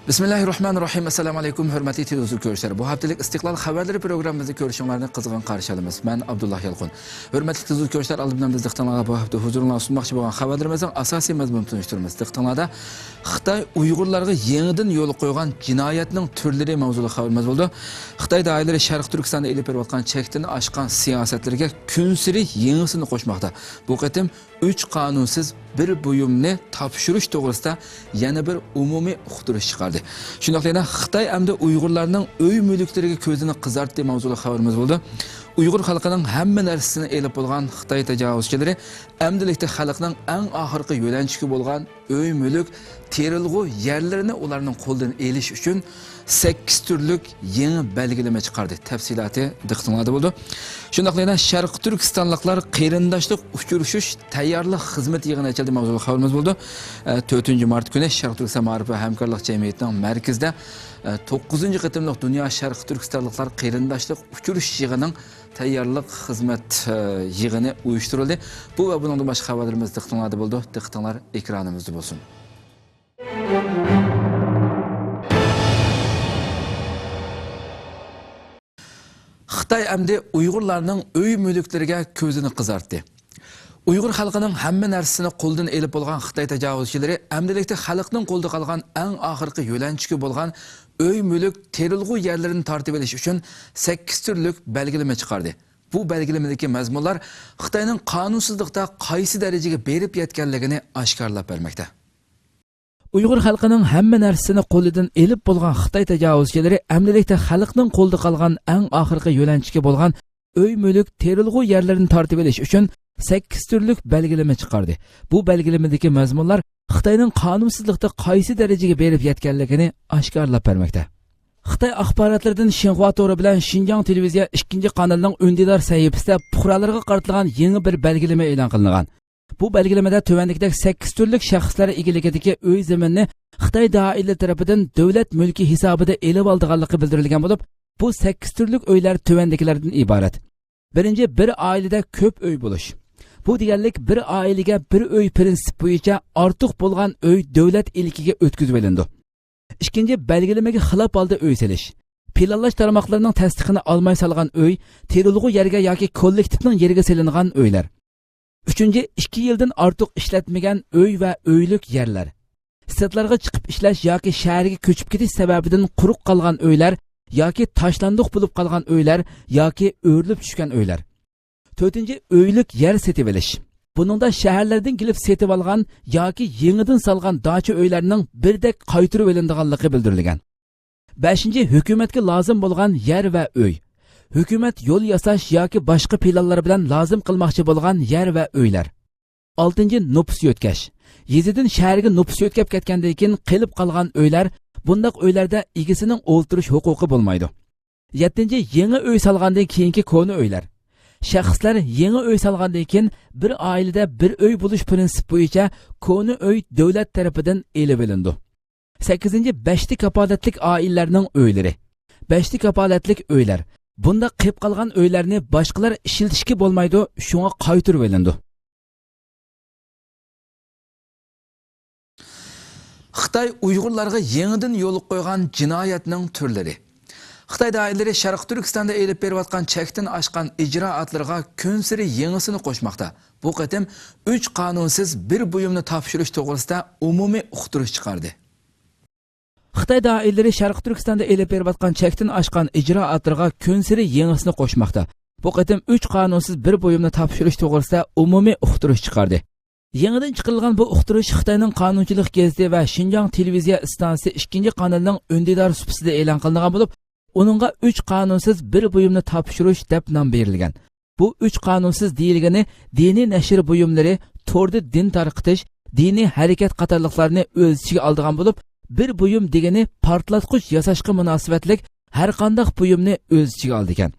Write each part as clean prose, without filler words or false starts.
Bismillahirrahmanirrahim. Assalamu alaykum hurmatli televizor ko'ruvchilar. Bu haftalik Istiqlol xabarlari programmamizda ko'rishinglarni qizg'in qarshi olamiz. Men Abdullah Yalqun. Hurmatli televizor ko'ruvchilar, oldimdan biz diqqatingizga bu hafta huzuringizga sunmoqchi bo'lgan xabarlarimizning asosiy mazmunini tunishtiramiz. Diqqatingizda Xitoy Uyg'urlarga yangidan yo'l qo'ygan jinoyatning turlari mavzuli xabarimiz bo'ldi. Xitoy doiralari Sharq Turkistonda elib berayotgan chekdan oshgan siyosatlarga kun sari yangisini qo'shmoqda. Bu qatim 3 qonunsiz bir buyumni topshirish to'g'risida yana bir umumiy uqtirish chiqardi. Shundaqla Xitoy hamda Uyg'urlarning uy mulklariga ko'zini qizartdi mavzuli xabarimiz bo'ldi. Uyg'ur xalqining hamma narsasini elib bo'lgan Xitoy tajovuzchilari amdilikda xalqning eng oxirgi yo'lanchiga bo'lgan uy mulk terilg'u yerlarini ularning qo'ldan elish uchun 8 turlik yangi belgilama chiqardi. Tafsiloti diqqatingizda bo'ldi. Shundaqla Sharq Turkistonliklar qarindoshlik uchrashish tayyorlik xizmat yig'ini ochildi mavzuli xabarimiz bo'ldi. 4-mart kuni Sharq Turkiston ma'rifat hamkorlik jamiyatining markazida 9-qatimliq Dunyo Sharq Turkistonliklar qarindoshlik uchrashish yig'ining tayyorlik xizmat yig'ini uyushtirildi. Bu va bundan boshqa xabarlarimiz diqqatingizda bo'ldi. Diqqatinglar ekranimizda bo'lsin. Xitoy hamda Uyg'urlarning uy mulklariga ko'zini qizartdi. Uyg'ur xalqining hamma narsasini qo'ldan elib bo'lgan Xitoy tajovuzchilari amdilikda xalqning qo'lda qolgan eng oxirgi yo'lanchiga bo'lgan uy mulk terilg'u yerlarini tortib olish uchun 8 turlik belgilama chiqardi. Bu belgilamadagi mazmunlar Xitoyning qonunsizlikda qaysi darajaga berib yetganligini oshkorlab bermoqda. Uyg'ur xalqining hamma narsasini qo'lidan elib bo'lgan Xitoy tajovuzchilari amdilikda xalqning qo'lda qolgan eng oxirgi yo'lanchiga bo'lgan uy mulk terilg'u yerlarini tortib olish uchun 8 turlik belgilama chiqardi. Bu belgilamadagi mazmunlar Xitoyning qonunsizlikda qaysi darajaga berib yetganligini oshkorlab bermoqda. Xitoy axborotlaridan Xinhua to'g'ri bilan Xinjiang televiziya 2-kanalning undidor sahifasida fuqarolarga qaratilgan yangi bir belgilama e'lon qilingan. Bu belgilamada tövendikdek 8 turlik shaxslar egiligidagi uy zaminni Xitoy doiralari tarafidan davlat mulki hisobida elib olganligi bildirilgan bo'lib, bu 8 turlik uylar tövendiklardan iborat. Birinchi, bir oilada ko'p uy bo'lish. Bu deganlik bir oilaga bir uy prinsip bo'yicha ortiq bo'lgan uy davlat ilkiga o'tkazib olindi. Ikkinchi, belgilamaga xilof holda uy selish. Planlash tarmoqlarining tasdiqini olmay salgan uy, terilg'u yerga yoki kollektivning yeriga selingan uylar. Üçüncü, 2 yıldan artıq işletmegen uy va uylik yerler. Sitlarga chiqib ishlash yoki shaharga ko'chib ketish sababidan quruq qolgan uylar yoki tashlandiq bo'lib qolgan uylar yoki o'rilib tushgan uylar. 4-chi, uylik yer setib olish. Buningda shaharlardan kelib setib olgan yoki yangidan salgan dacha uylarning birdek qaytirib olinganligi bildirilgan. 5-chi, hukumatga lozim bo'lgan yer va uy. Hükümet yol yasash yoki boshqa planlar bilan lozim qilmoqchi bo'lgan yer va uylar. 6-chi, nüfus yetkash. Yezidan shaharga nüfus yetkab ketgandan keyin qilib qolgan uylar, bundaq uylarda egasining o'ltirish huquqi bo'lmaydi. 7-chi, yangi uy salgandan keyingi koni uylar. Shaxslar yangi uy salgandan keyin bir oilada bir uy bo'lish prinsip bo'yicha koni uy davlat tarafidan elib olindi. 8-chi, 5'li kapolatlik oilalarning uylari. 5'li kapolatlik uylar. Bunda qilib qolgan uylarni boshqalar ishlatishga bo'lmaydi, shunga qaytirib olindi. Xitoy Uyg'urlarga yangidan yo'l qo'ygan jinoyatning turlari. Xitoy doiralari Sharq Turkistonda elib berayotgan chekdan oshgan ijroatlarga kun sari yangisini qo'shmoqda. Bu qatim 3 qonunsiz bir buyumni topshirish to'g'risida umumiy uqtirish chiqardi. Xitoy doiralari Sharq Turkistonda elib berayotgan chekdan oshgan ijroatlarga kun sari yangisini qo'shmoqda. Bu qatim 3 qonunsiz bir buyumni topshirish to'g'risida umumiy uqtirish chiqardi. Yangidan chiqarilgan bu uqtirish Xitoyning qonunchilik gazeti va Xinjiang televiziya stansiyasi 2-kanalning undidor suhbatida e'lon qilingan bo'lib, uningga 3 qonunsiz bir buyumni topshirish deb nom berilgan. Bu 3 qonunsiz deyilgani diniy nashr buyumlari, to'rda din tarqitish, diniy harakat qatorliqlarni o'z ichiga olgan bo'lib, bir buyum degani portlatqich yasashga munosabatlik har qanday buyumni o'z ichiga oldi ekan.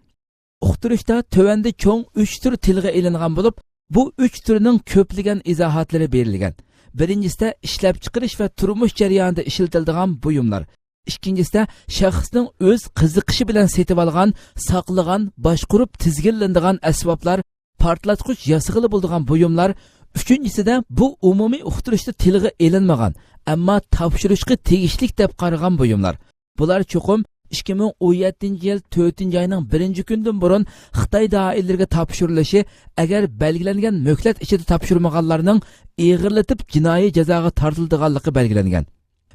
Uqtirishda tövende cho'ng 3 tur tilga ilingan bo'lib, bu 3 turning ko'plagan izohatlari berilgan. Birinchisida ishlab chiqarish va turmush jarayonida ishlatiladigan buyumlar. Ikkinchisida shaxsning o'z qiziqishi bilan setib olgan, saqlagan, boshqurib tizginlanadigan asboblar, portlatqich yasig'ili bo'ladigan buyumlar. Üçüncüsü de bu umumiy uqtirishda tilga elinmagan, ammo topshirishga tegishlik deb qaragan buyumlar. Bular cho'qim 2017 yil 4 oyning 1 kundan burun Xitoy doiralariga topshirilishi, agar belgilangan muhlat ichida topshirmaganlarning ig'irlatib jinoiy jazoga tortilganligi belgilangan.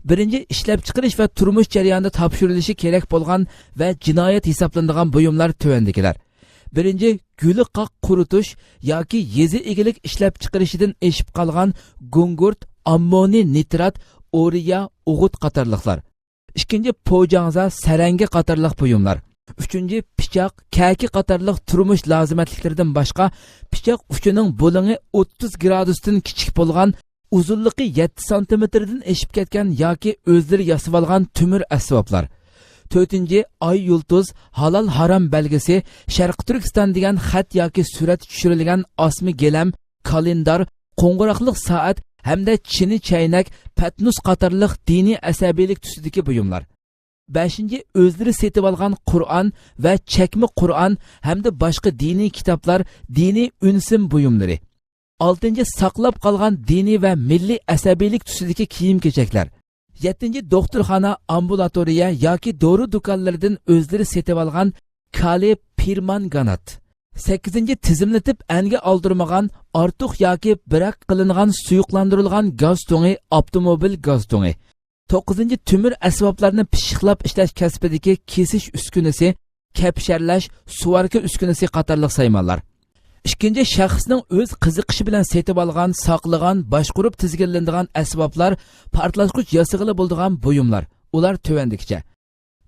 Birinchi ishlab chiqarish va turmush jarayonida topshirilishi kerak bo'lgan va jinoyat hisoblanadigan buyumlar tuvandikilar. Birinchi, guli qoq quritish yoki yezi egilik ishlab chiqarishidan eshib qolgan gungurt, ammoniy nitrat, oriya, o'g'it qatorliqlar. İkinci, po'jangza, saranga qatorliq buyumlar. Üçüncü, pichoq, kaki qatorliq turmush lozimatliklaridan boshqa pichoq uchining bo'ling'i 30 gradusdan kichik bo'lgan, uzunligi 7 santimetrdan eshib ketgan yoki o'zlari yasab olgan tumir asboblar. To'rtinchi, oy yulduz, halol harom belgisi, Sharq Turkiston degan xat yoki surat tushirilgan osmi gelam, kalendar, qo'ng'iroqliq soat hamda chini chaynak, patnus qatorliq diniy asabiylik tusidagi buyumlar. 5. O'zlari setib olgan Qur'on va chakmi Qur'on hamda boshqa diniy kitoblar, diniy unsim buyumlari. 6. Saqlab qolgan diniy va milliy asabiylik tusidagi kiyim-kechaklar. 7. Doktorxona, ambulatoriya yoki dori do'konlaridan o'zlari setib olgan kali permanganat. 8. Tizimlatib anga oldirmagan, ortiq yoki birak qilingan suyuqlantirilgan gaz to'ngi, avtomobil gaz to'ngi. 9. Tumir asboblarni pishiqlab ishlash kasbidagi kesish uskunasi, kapsharlash, suvarka uskunasi qatorliq saymonlar. 2. Shaxsning o'z qiziqishi bilan setib olgan, saqlagan, boshqurib tizginlanadigan asboblar, portlashgich yasig'ili bo'ladigan buyumlar. Ular tuvandikcha.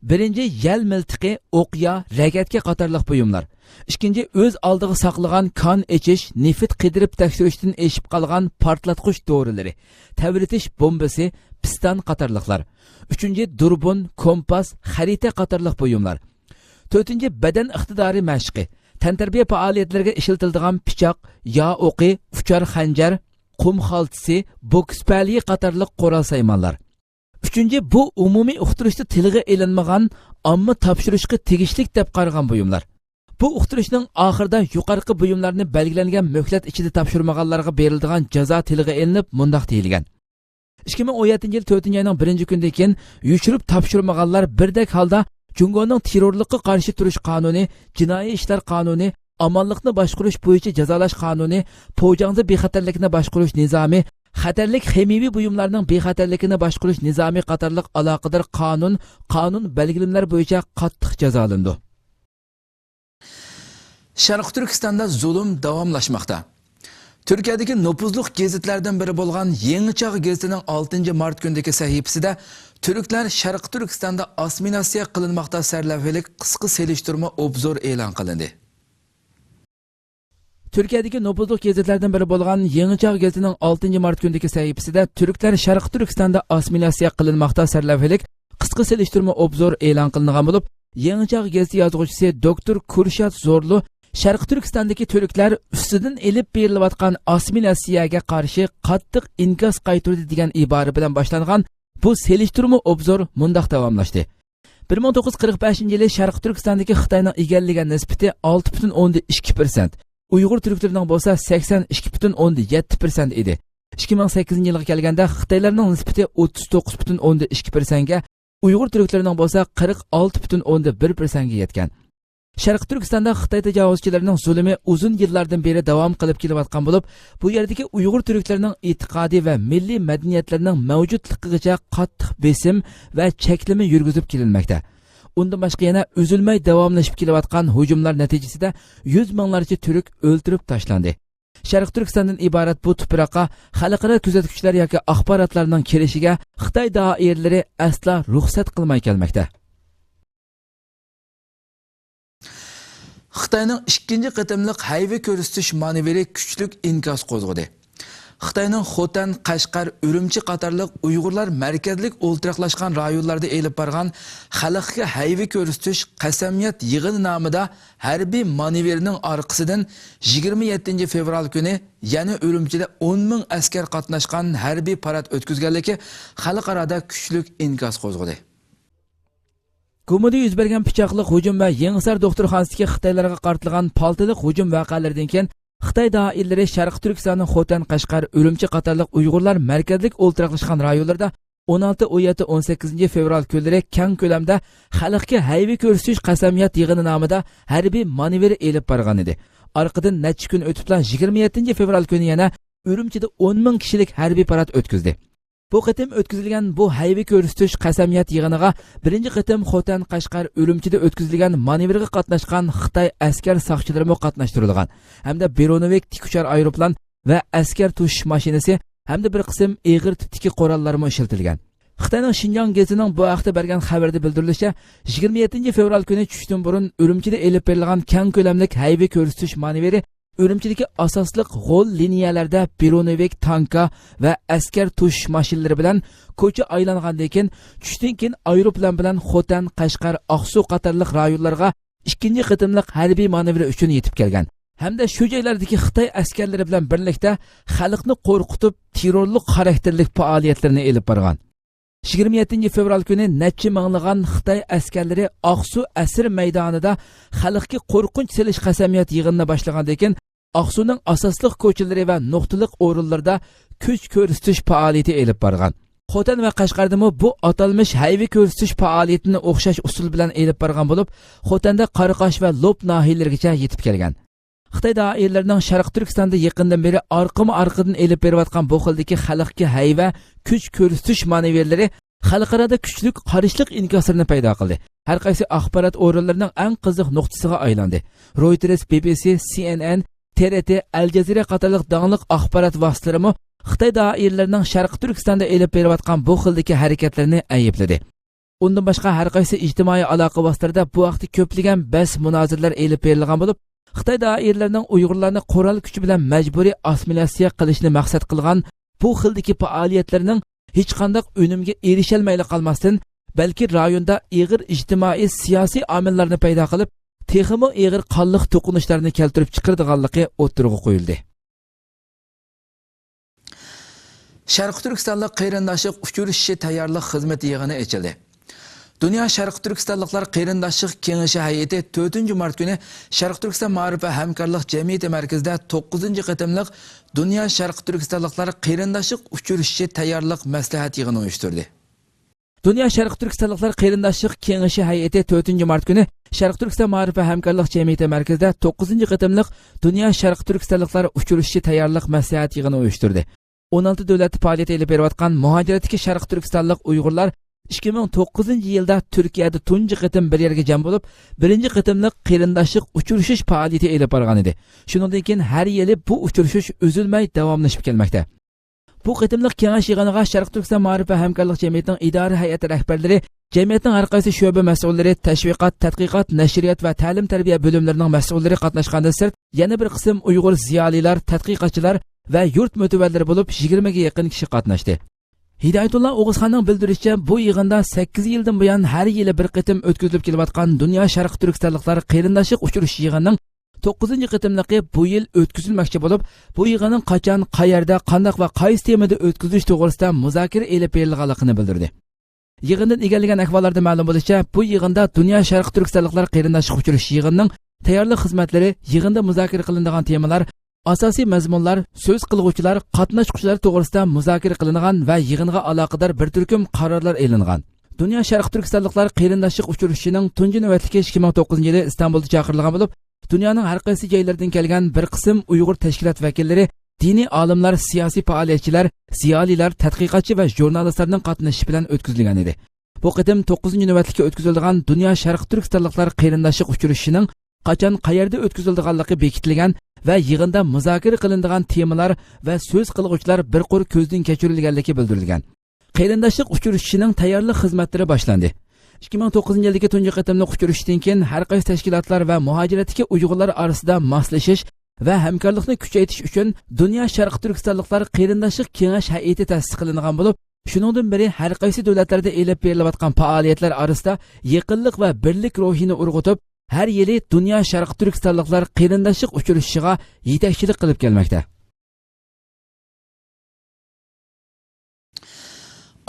1. Yal miltiqi, o'qya, ragatga qatorliq buyumlar. 2. O'z oldiga saqlagan kon ichish, nefit qidirib tekshirishdan eshib qolgan portlatgich doriları, tavritish bombasi, piston qatorliqlar. 3. Durbun, kompas, xarita qatorliq buyumlar. 4. Badan iqtidori mashqi, tantarbiya faoliyatlariga ishlatiladigan pichoq, yo o'qi, uchar xanjar, qum xaltisi, boks paliyi qatorliq qo'ral saymonlar. 3. Bu umumiy uqtirishda tilga elinmagan, ammo topshirishga tegishlik deb qaragan buyumlar. Bu uqtirishning oxirida yuqorqi buyumlarni belgilangan muhlat ichida topshirmaganlarga beriladigan jazo tilga elinib, mundaq deyilgan. 2017 yil 4 oyning 1 kunidan keyin yuchirib topshirmaganlar birdek holda Jungoning terrorlikqa qarshi turish qonuni, jinoiy ishlar qonuni, amonlikni boshqarish bo'yicha jazolash qonuni, po'jangda bexatarlikni boshqarish nizomi, xatarlik ximiyaviy buyumlarning bexatarligini boshqarish nizomi qatorliq aloqador qonun belgilamlar bo'yicha qattiq jazolandi. Sharq Turkistonda zulm davomlashmoqda. Turkiyadagi nopuzluq gazetlardan biri bo'lgan Yangi Chog' gazetining 6 mart kunidagi sahifasida Türklar Sharq Turkistonda assimilyatsiya qilinmoqda sarlavhalik qisqa selishtirma obzor e'lon qilindi. Turkiyadagi nopuzluq gazetlardan biri bo'lgan Yangi Chog' gazetining 6 mart kunidagi sahifasida Türklar Sharq Turkistonda assimilyatsiya qilinmoqda sarlavhalik qisqa selishtirma obzor e'lon qilingan bo'lib, Yangi Chog' gazeti yozuvchisi Dr. Kurshad Zorlu Sharq Turkistondagi Türklar ustidan elib berilayotgan assimilyatsiyaga qarshi qattiq inkos qaytardi degan ibora bilan boshlangan bu selishtirma obzor mundaq davomlashdi. 1945-yili Sharq Turkistondagi Xitoyning egallagan nisbati 6,2%, Uyg'ur turklarining bo'lsa 82,7% edi. 2008-yilga kelganda Xitoylarning nisbati 39,2% ga, Uyg'ur turklarining bo'lsa 46,1% ga yetgan. Sharq Turkistonda Xitoy tajovuzchilarining zulmi uzun yillardan beri davom qilib kelayotgan bo'lib, bu yerdagi Uyg'ur turklarining e'tiqodiy va milliy madaniyatlarining mavjudligiga qattiq besim va cheklama yurgizib kelinmoqda. Undan boshqa yana uzilmay davomlashib kelayotgan hujumlar natijasida 100 minglarcha turk o'ldirib tashlandi. Sharq Turkistondan iborat bu tuproqqa xalqaro kuzatuvchilar yoki axborotlarning kelishiga Xitoy doiralari asla ruxsat qilmay kelmoqda. Xitoyning ikkinchi qatimliq hayva ko'rsatish manevri kuchlik inkos qo'zg'adi. Xitoyning Xotan, Qashqar, Urumchi qatorliq Uyg'urlar markazlik o'ltiraqlashgan rayonlarda elib borgan xalqqa hayva ko'rsatish qasamiyat yig'ini nomida harbiy manevrning orqasidan 27 fevral kuni yana Urumchida 10 ming askar qatnashgan harbiy parad o'tkazganligi xalqarada kuchlik inkos qo'zg'adi. Gumida yuz bergan pichoqliq hujum va Yangisar doktorxonasiga Xitoylarga qartilgan paltiliq hujum voqealaridan keyin Xitoy doiralari Sharq Turkistonning Xotan, Qashqar, Urumchi qatorliq Uyg'urlar markazlik o'ltiraqlashgan rayonlarda 16, 17, 18 fevral kunlari keng ko'lamda xalqga hayvi ko'rsatish qasamyat yig'ini nomida harbiy manevr elib borgan edi. Orqadan necha kun o'tibla 27 fevral kuni yana Urumchida 10 ming kishilik harbiy parad o'tkazdi. Bu qitim o'tkazilgan bu hayvi ko'rsatish qasamyat yig'iniga birinchi qitim Xotan, Qashqar, Urumchida o'tkazilgan manevrga qatnashgan Xitoy askar soqchilari qatnashtirilgan. Hamda Beronovik tikuchar aeroplan va askar tushish mashinasi hamda bir qism ig'ir tipdagi qurollar ishlatilgan. Xitoyning Xinjiang gazetining bu haqda bergan xabarda bildirilishicha, 27 fevral kuni tushdan burun Urumchida elib berilgan keng ko'lamli hayvi ko'rsatish manevri Urumchidagi asosli g'ol liniyalarda Beronovik tanka va askar tush mashinalari bilan ko'cha aylangandan keyin tushdan keyin aeroplan bilan Xotan, Qashqar, Oqsu qatorliq rayonlarga ikkinchi qitimliq harbiy manevr uchun yetib kelgan. Hamda shu joylardagi Xitoy askarlari bilan birlikda xalqni qo'rqitib, terrorlik xarakterli faoliyatlarni elib borgan. 27 fevral kuni necha minglagan Xitoy askarlari Oqsu asr maydonida xalqga qo'rqinch selish qasamyat yig'inini boshlagandan keyin Oqsuning asosli ko'chalari va nuqtaliq o'rinlarda kuch ko'rsatish faoliyati elib borgan. Xotan va Qashqardami bu atalmish hayvi ko'rsatish faoliyatini o'xshash usul bilan elib borgan bo'lib, Xotanda Qaraqosh va Lob nahiyalarigacha yetib kelgan. Xitoy doiralarining Sharq Turkistonda yaqindan beri orqadan elib berayotgan bu xildagi xalqga hayva kuch ko'rsatish manevrlari xalqarada kuchlik qarishliq inkoslarini paydo qildi. Har qaysi axborot o'rinlarining eng qiziq nuqtasiga aylandi. Reuters, BBC, CNN, TRT, Al Jazeera qatorliq danglik axborot vositalari Xitoy doiralarining Sharq Turkistonda elib berayotgan bu xildagi harakatlarni aybladi. Undan boshqa har qaysi ijtimoiy aloqa vositalarida bu vaqtda ko'plagan bas munozirlar elib berilgan bo'lib, Xitoy doiralarining Uyg'urlarni qurol kuchi bilan majburiy assimilyatsiya qilishni maqsad qilgan bu xildagi faoliyatlarning hech qanday unumga erishalmayli qolmasdan, balki rayonda ig'ir ijtimoiy siyosiy omillarni paydo qilib, texmo ig'ir qonliq to'qinishlarni keltirib chiqaradiganligi o'tirg'i qo'yildi. Sharq Turkistonlik qarindoshlik uchrashishi tayyorlik xizmati yig'ini ochildi. Dünya Sharq Turkistonliklar qarindoshlik kengashi hay'ati 4-mart kuni Sharq Turkiston ma'rif va hamkorlik jamiyati markazida 9-qitimliq Dünya Sharq Turkistonliklar qarindoshlik uchrashishi tayyorlik maslahat yig'ini uyushtirdi. Dünya Sharq Turkistonliklar qarindoshlik kengashi hay'ati 4-mart kuni Sharq Turkiston ma'rif va hamkorlik jamiyati markazida 9-qitimliq Dünya Sharq Turkistonliklar uchrashishi tayyorlik maslahat yig'ini uyushtirdi. 16 davlat faoliyat elib berayotgan muhojiratdagi Sharq Turkistonlik Uyg'urlar 2009 yilda Turkiyada tunji qitim bir yerga jam bo'lib, birinchi qitimliq qarindoshlik uchrashish faoliyati elib borgan edi. Shuningdek keyin har yili bu uchrashish uzilmay davomlashib kelmoqda. Bu qitimliq kengash yig'iniga Sharq Turkiston ma'rif va hamkorlik jamiyatining idora hay'ati rahbarlari, jamiyatning har qaysi sho'ba mas'ullari, tashviqot, tadqiqot, nashriyat va ta'lim-tarbiya bo'limlarining mas'ullari qatnashgandan sirt, yana bir qism Uyg'ur ziyolilar, tadqiqotchilar va yurt mutavallilar bo'lib 20 ga yaqin kishi qatnashdi. Hidayatullah O'g'izxonning bildirishicha, bu yig'inda 8 yildan buyon har yili bir qitim o'tkazilib kelayotgan Dunyo Sharq Turkistonliklar qarindoshlik uchrashish yig'inining 9-qitimligi bu yil o'tkazilmoqchi bo'lib, bu yig'inning qachon, qayerda, qanday va qaysi temada o'tkazilish to'g'risida muzokara elib berilganligini bildirdi. Yig'indan egallagan ahvollarda ma'lum bo'lishicha, bu yig'inda Dunyo Sharq Turkistonliklar qarindoshlik uchrashish yig'inining tayyorlik xizmatlari, yig'inda muzokara qilinadigan temalar, asosiy mazmunlar, so'z qilguvchilar, qatnashuvchilar to'g'risida muzokara qilingan va yig'inga aloqador bir turkum qarorlar e'lingan. Dunyo Sharq Turkistonliklar qarindoshlik uchrashishining tunji navbatligi 2009 yili Istanbulda chaqirilgan bo'lib, dunyoning har qaysi joylaridan kelgan bir qism Uyg'ur tashkilot vakillari, diniy olimlar, siyosiy faoliyatchilar, ziyolilar, tadqiqotchi va jurnalistlarning qatnashishi bilan o'tkazilgan edi. Bu qitim 9-navbatlikka o'tkazilgan Dunyo Sharq Turkistonliklar qarindoshlik uchrashishining qachon, qayerda o'tkazilganligi bekitilgan va yig'inda muzokara qilinadigan temalar va so'z qilguvchilar bir qo'r ko'zdan kechirilganligi bildirilgan. Qarindoshlik uchrashishining tayyorlik xizmatlari boshlandi. 2009 yildagi tunji qitimliq uchrashishdan keyin har qaysi tashkilotlar va muhojiratdagi Uyg'urlar orasida moslashish va hamkorlikni kuchaytirish uchun Dunyo Sharq Turkistonliklar qarindoshlik kengash hay'ati ta'sis qilingan bo'lib, shuningdan beri har qaysi davlatlarda elib berilayotgan faoliyatlar orasida yaqinlik va birlik ruhini urg'utib, har yili Dunyo Sharq Turkistonliklar qarindoshlik uchrashishiga yetakchilik qilib kelmoqda.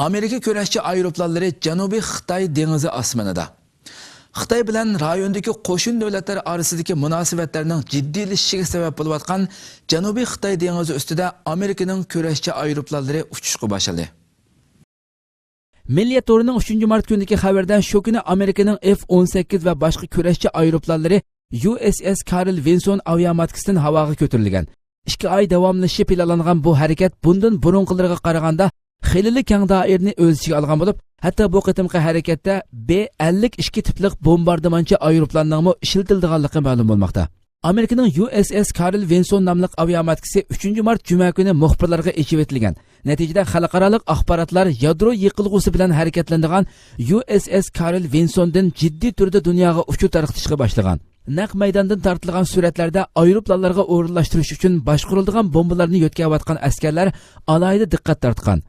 Amerika kurashchi aeroplanlari Janubiy Xitoy dengizi osmonida. Xitoy bilan rayondagi qo'shni davlatlar orasidagi munosabatlarning jiddiylashishiga sabab bo'layotgan Janubiy Xitoy dengizi ustida Amerikaning kurashchi aeroplanlari uchishga boshladi. Milliya to'rining 3-mart kunidagi xabardan shu kuni Amerikaning F-18 va boshqa kurashchi aeroplanlari USS Carl Vinson aviamatkasidan havoga ko'tarilgan. 2 oy davomlashishi planlangan bu harakat bundan burunqilarga qaraganda xilili keng doirani o'z ichiga olgan bo'lib, hatto bu qitimqi harakatda B-52 tiplik bombardimonchi aeroplanning ishlatilganligi ma'lum bo'lmoqda. Amerikaning USS Carl Vinson nomli aviamatkasi 3-mart juma kuni muxbirlarga echib etilgan. Natijada xalqaro axborotlar yadro yiqilg'usi bilan harakatlanadigan USS Carl Vinsondan jiddiy turda dunyoga uchib tarqatishga boshlagan. Naq maydondan tortilgan suratlarda aeroplanlarga o'rinlashtirish uchun boshqariladigan bombalarni yo'tkayotgan askarlar alohida diqqat tortgan.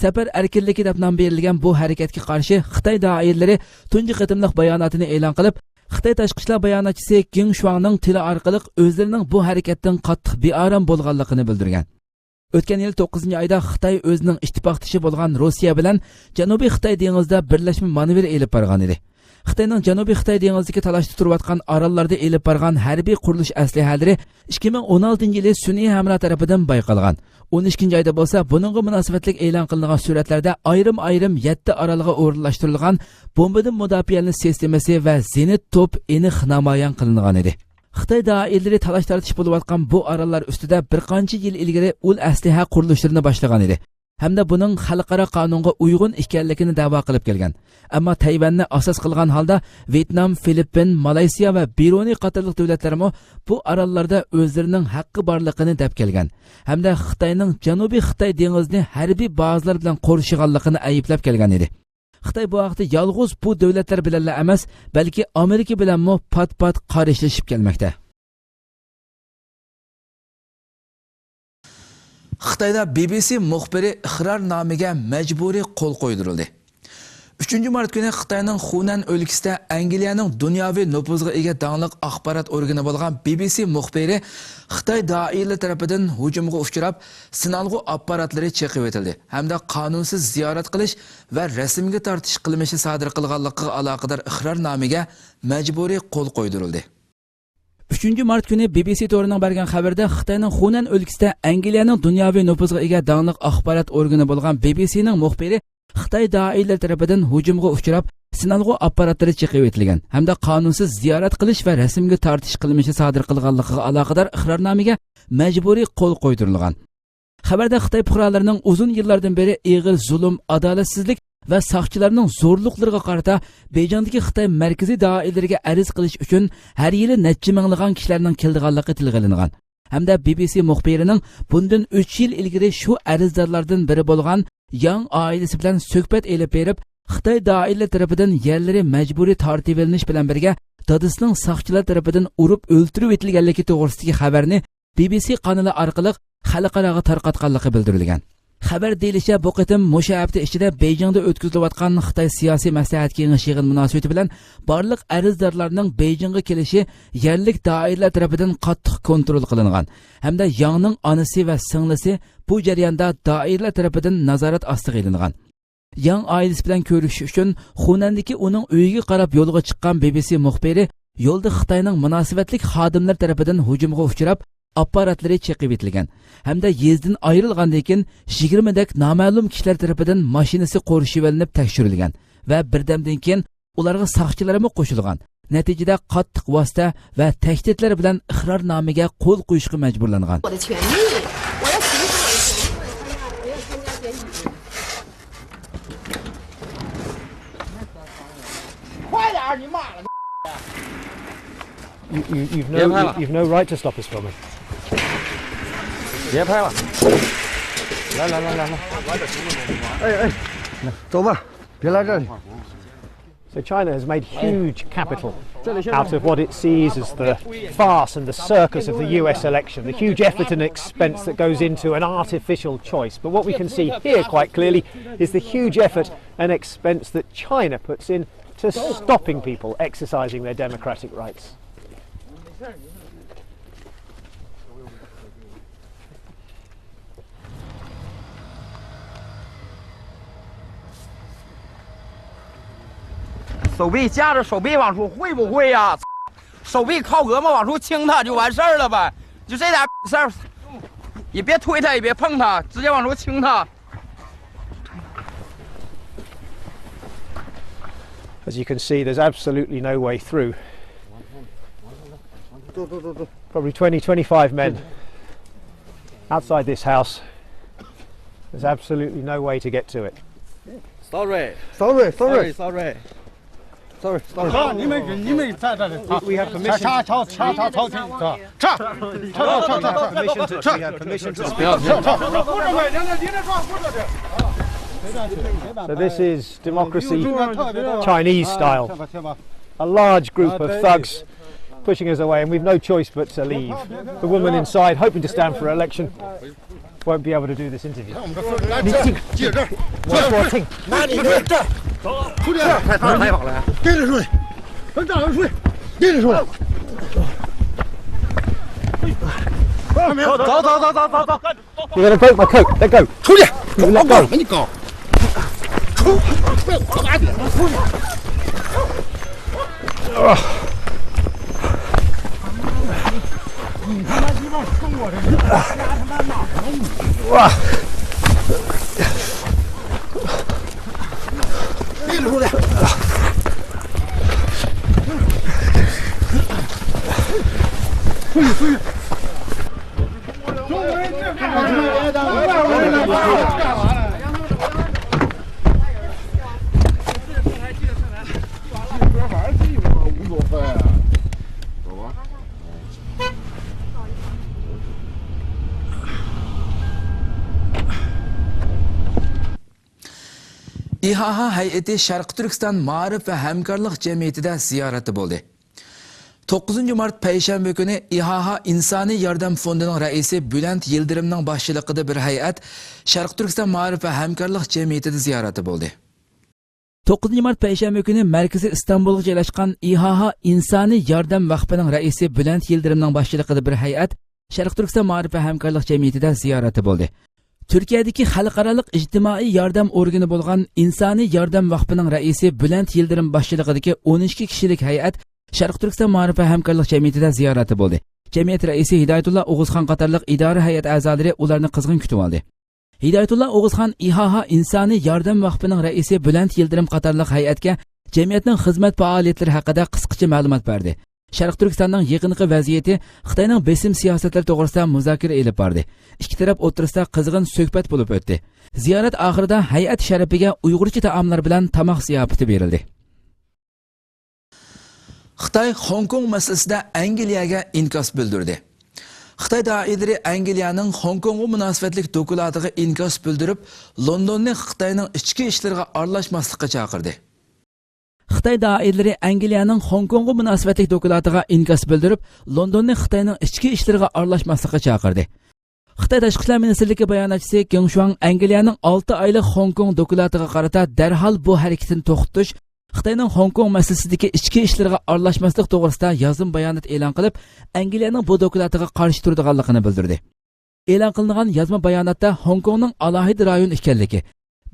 Safar erkinligi deb nom berilgan bu harakatga qarshi Xitoy doiralari tunji qitimliq bayonotini e'lon qilib, Xitoy tashqi ishlar bayonotchisi Geng Shuangning tili orqali o'zlarining bu harakatdan qattiq bearam bo'lganligini bildirgan. O'tgan yil 9-oyda Xitoy o'zining ittifoqdoshi bo'lgan Rossiya bilan Janubiy Xitoy dengizida birlashma manevr elib borgan edi. Xitoyning Janubiy Xitoy dengizidagi talashda turayotgan orollarda elib borgan harbiy qurilish aslahalari 2016-yili sun'iy hamla tarafidan bayqalgan. 12-oyda bo'lsa, buningga munosabatlik e'lon qilingan suratlarda ayrim-ayrim 7 orolga o'rinlashtirilgan bombadan mudofialanish sistemasi va zenit top aniq namoyon qilingan edi. Xitoy doiralari talash tartish bo'layotgan bu orollar ustida bir qancha yil ilgari ul aslaha qurilishlarini boshlagan edi. Hamda buning xalqaro qonunga uyg'un ekanligini da'vo qilib kelgan. Ammo Tayvanni asos qilgan holda Vietnam, Filippin, Malayziya va Bruney qatorliq davlatlarmi bu orollarda o'zlarining haqqi borligini deb kelgan. Hamda Xitoyning Janubiy Xitoy dengizini harbiy bazalar bilan qo'rishganligini ayblab kelgan edi. Xitoy bu vaqtda yolg'iz bu davlatlar bilan emas, balki Amerika bilanmi pat-pat qarishilib kelmoqda. Xitoyda BBC muxbiri iqrornomaga majburiy qo'l qo'ydirildi. 3-mart kuni Xitoyning Xunan o'lkasida Angliyaning dunyoviy nufuzga ega davlat axborot organi bo'lgan BBC muxbiri Xitoy doiralari tomonidan hujumga uchrab, sinalg'u apparatlari chaqib etildi hamda qonunsiz ziyorat qilish va rasmga tortish qilmishi sodir qilganligiga aloqador iqrornomaga majburiy qo'l qo'ydirildi. 3-mart kuni BBC to'rining bergan xabarda Xitoyning Xunan o'lkasida Angliyaning dunyoviy nufuzga ega davlat axborot organi bo'lgan BBCning muxbiri Xitoy doiralari tomonidan hujumga uchrab, sinalg'u apparatlari chaqib etilgan hamda qonunsiz ziyorat qilish va rasmga tortish qilmishi sodir qilganligiga aloqador iqrornomaga majburiy qo'l qo'ydirilgan. Xabarda Xitoy fuqarolarining uzun yillardan beri ig'ir zulm, adolatsizlik va soqchilarning zo'rliqlariga qarata Beijingdagi Xitoy markaziy doiralariga ariz qilish uchun har yili necha minglagan kishilarning keldiganligi tilga olingan. Hamda BBC muxbirining bundan 3 yil ilgari shu arizdorlardan biri bo'lgan Yang oilasi bilan suhbat elib berib, Xitoy doiralari tomonidan yerlari majburiy tortib olinish bilan birga dadasining soqchilar tomonidan urib o'ltirib etilganligi to'g'risidagi xabarni BBC kanali orqali xalqaroga tarqatganligi bildirilgan. Xabar deyilishicha, bu qitim musha hafta ichida Beijingda o'tkazilayotgan Xitoy siyosiy maslahat kengashi yig'in munosabati bilan barliq arizdorlarning Beijingga kelishi yerlik doiralar tomonidan qattiq kontrol qilingan. Hamda Yangning onasi va singlisi bu jarayonda doiralar tomonidan nazorat ostiga olingan. Yang oilasi bilan ko'rishish uchun Xunandagi uning uyiga qarab yo'lga chiqqan BBC muxbiri yo'lda Xitoyning munosabatlik xodimlar tomonidan hujumga uchrab, apparatlari chaqib etilgan hamda yezdan ayrilgandan keyin 20 dak noma'lum kishilar tomonidan mashinasi qo'rishib olinib tekshirilgan va birdamdan keyin ularga soqchilarmi qo'shilgan. Natijada qattiq vosita va tahdidlar bilan iqrornomaga qo'l qo'yishga majburlangan. You've no right to stop us from it. 别拍了，来来来来来，走吧，别来这里。 So China has made huge capital out of what it sees as the farce and the circus of the US election, the huge effort and expense that goes into an artificial choice. But what we can see here quite clearly is the huge effort and expense that China puts in to stopping people exercising their democratic rights. 手臂夹着手臂往出，会不会呀？手臂靠胳膊往出轻它就完事儿了呗，就这点事儿，也别推它，也别碰它，直接往出轻它。 As you can see, there's absolutely no way through. Probably 20, 25 men outside this house. There's absolutely no way to get to it. Sorry. We have permission. We have permission to speak. So this is democracy Chinese style. A large group of thugs pushing us away, and we've no choice but to leave. The woman inside, hoping to stand for election, won't be able to do this interview. You're going to break my coat. Let go. Let go. İHA hay'ati Sharq Turkiston Ma'rif va hamkorlik jamiyatida ziyorati bo'ldi. 9 Mart payshanba kuni İHA İnsoniy yordam fondining raisi Bülent Yildirimning boshchiligida bir hay'at Sharq Turkiston Ma'rif va hamkorlik jamiyatida ziyorati bo'ldi. 9 Mart payshanba kuni Markaziy Istanbulga joylashgan İHA İnsoniy yordam vaqfining raisi Bülent Yildirimning boshchiligida bir hay'at Sharq Turkiston Ma'rif va hamkorlik jamiyatida ziyorati bo'ldi. Türkiye'deki xalqarалық ijtimoiy yordam organi bo'lgan İnsoniy yordam vaqfining raisi Bülent Yildirim boshchiligidagi 12 kishilik hay'at Sharq Turkiston Ma'rif va hamkorlik jamiyatida ziyorati bo'ldi. Jamiyat raisi Hidoyatullo O'g'izxon qatorliq idora hay'at a'zolari ularni qizg'in kutib oldi. Hidoyatullo O'g'izxon İHA İnsoniy yordam vaqfining raisi Bülent Yildirim qatorliq hay'atga jamiyatning xizmat faoliyatlari haqida qisqacha ma'lumot berdi. Sharq Turkistonning yaqinqi vaziyati Xitoyning besim siyosatlari to'g'risida muzokara elib bordi. Ikki taraf o'rtasida qizg'in suhbat bo'lib o'tdi. Ziyorat oxirida hay'at sharafiga Uyg'urcha taomlar bilan tamoq ziyofati berildi. Xitoy Hong Kong masalasida Angliyaga inkos bildirdi. Xitoy doiralari Angliyaning Hong Kongga munosabatlik doklatiga inkos bildirib, Londonni Xitoyning ichki ishlariga aralashmaslikka chaqirdi. Xitoy doiralari Angliyaning Hong Kongga munosabatlik doklatiga inkos bildirib, Londonni Xitoyning ichki ishlariga aralashmaslikka chaqirdi. Xitoy Tashqi ishlar ministrligi bayonotchisi Geng Shuang Angliyaning 6 oylik Hong Kong doklatiga qarata darhol bu harakatini to'xtatish, Xitoyning Hong Kong masalasidagi ichki ishlariga aralashmaslik to'g'risida yozim bayonot e'lon qilib, Angliyaning bu doklatiga qarshi turadiganligini bildirdi. E'lon qilingan yozma bayonotda Hong Kongning alohida rayon ekanligi,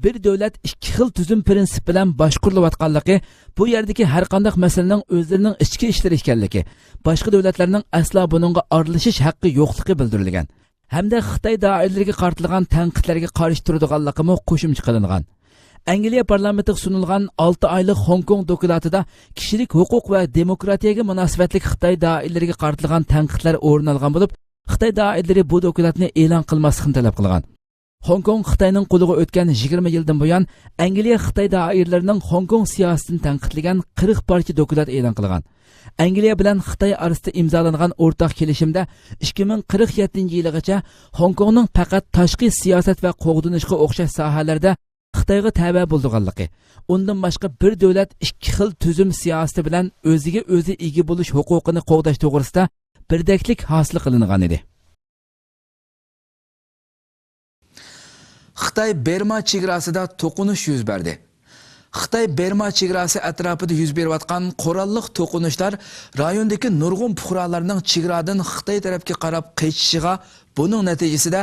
bir davlat ikki xil tuzum prinsip bilan boshqarilayotganligi, bu yerdagi har qanday masalaning o'zlarining ichki ishlari ekanligi, boshqa davlatlarning aslo buningga aralashish haqqi yo'qligi bildirilgan. Hamda Xitoy doiralariga qartilgan tanqidlarga qarshi turadiganligi qo'shimcha qilingan. Angliya parlamentiga sunilgan 6 oylik Hong Kong doklatida kishilik huquq va demokratiyaga munosabatlik Xitoy doiralariga qartilgan tanqidlar o'rin olgan bo'lib, Xitoy doiralari bu doklatni e'lon qilmaslikni talab qilgan. Hong Kong Xitoyning qo'liga o'tgan 20 yildan buyon Angliya Xitoy doiralarining Hong Kong siyosatini tanqidlagan 40 parcha doklat e'lon qilgan. Angliya bilan Xitoy orasida imzolangan o'rtaq kelishimda 2047-yilgacha Hong Kongning faqat tashqi siyosat va qo'g'dinishga o'xshash sohalarda Xitoyga tabe bo'lganligi, undan boshqa bir davlat ikki xil tuzum siyosati bilan o'ziga o'zi ega bo'lish huquqini qo'g'dash to'g'risida birdaklik hosil qilingan edi. Xitoy Berma chegarasida to'qinish yuz berdi. Xitoy Berma chegarasi atrofida yuz berayotgan qurolliq to'qinishlar rayondagi nurg'un fuqarolarning chegaradan Xitoy tarafga qarab qechishiga, buning natijasida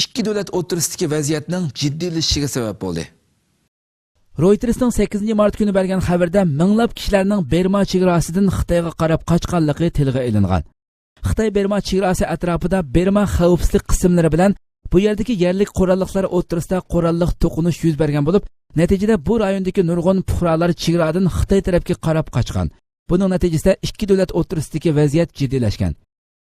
ikki davlat o'rtasidagi vaziyatning jiddiylashishiga sabab bo'ldi. Reuters'ning 8 mart kuni bergan xabarda minglab kishilarning Berma chegarasidan Xitoyga qarab qochganligi tilga ilingan. Xitoy Berma chegarasi atrofida Berma xavfsizlik qismlari bilan bu yerdagi yerlik qurolliqlar o'rtasida qurolliq to'qinish yuz bergan bo'lib, natijada bu rayondagi nurg'un fuqarolar chegaradan Xitoy tarafga qarab qochgan. Buning natijasida ikki davlat o'rtasidagi vaziyat jiddiylashgan.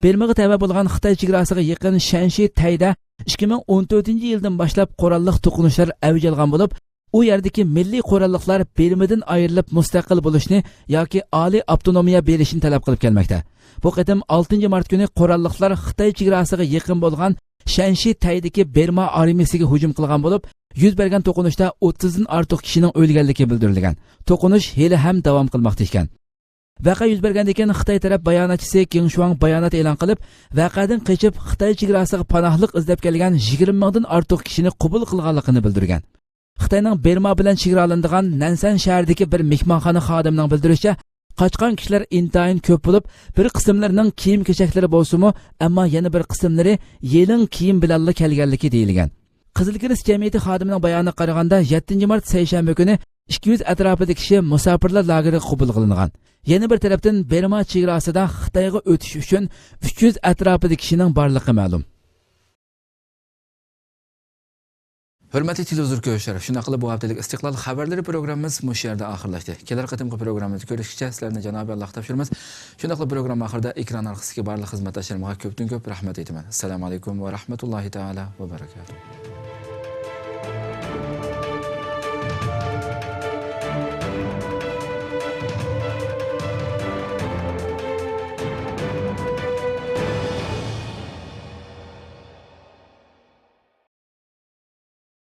Bermaga tava bo'lgan Xitoy chegarasiga yaqin Shanxi Tayda 2014-yildan boshlab qurolliq to'qinishlar avj olgan bo'lib, u yerdagi milliy qurolliqlar Bermadan ayrilib mustaqil bo'lishni yoki oliy avtonomiya berishini talab qilib kelmoqda. Bu qatim 6 mart kuni qurolliqlar Xitoy chegarasiga yaqin bo'lgan Shanxi Taydagi Berma armiyasiga hujum qilgan bo'lib, yuz bergan to'qinishda 30 dan ortiq kishining o'lganligi bildirilgan. To'qinish hali ham davom qilmoqda ekan. Vaqa yuz bergandan keyin Xitoy taraf bayonotchisi Geng Shuang bayonot e'lon qilib, vaqadan qochib Xitoy chegarasiga panohlik izlab kelgan 20 mingdan ortiq kishini qabul qilganligini bildirgan. Xitoyning Berma bilan chegaralanadigan Nansan shahridagi bir mehmonxona xodimining bildirishicha, qochgan kishilar intayin ko'p bo'lib, bir qismlarining kiyim-kechaklari bo'lsa-mu, ammo yana bir qismlari yelin kiyim bilan kelganligi deyilgan. Qizil Kirist jamiyati xodimining bayoniga qaraganda 7 mart seshanba kuni 200 atrofida kishi musofirlar lageriga qabul qilingan. Yana bir tarafdan Berma chegarasida Xitoyga o'tish uchun 300 atrofida kishining borligi ma'lum. Hurmatli televizor ko'ruvchilar, shuna qilib bu haftalik Istiqlol xabarlari programmamiz mush yerda oxirlashdi. Kelar qatimqi programmamizni ko'rishgacha sizlarni Janobi Alloh topshiramiz. Shuna qilib program oxirida ekran orqasidagi barcha xizmatdoshlarimga ko'pdan ko'p rahmat aytaman. Assalomu alaykum va rahmatullohi taala va barakatuh.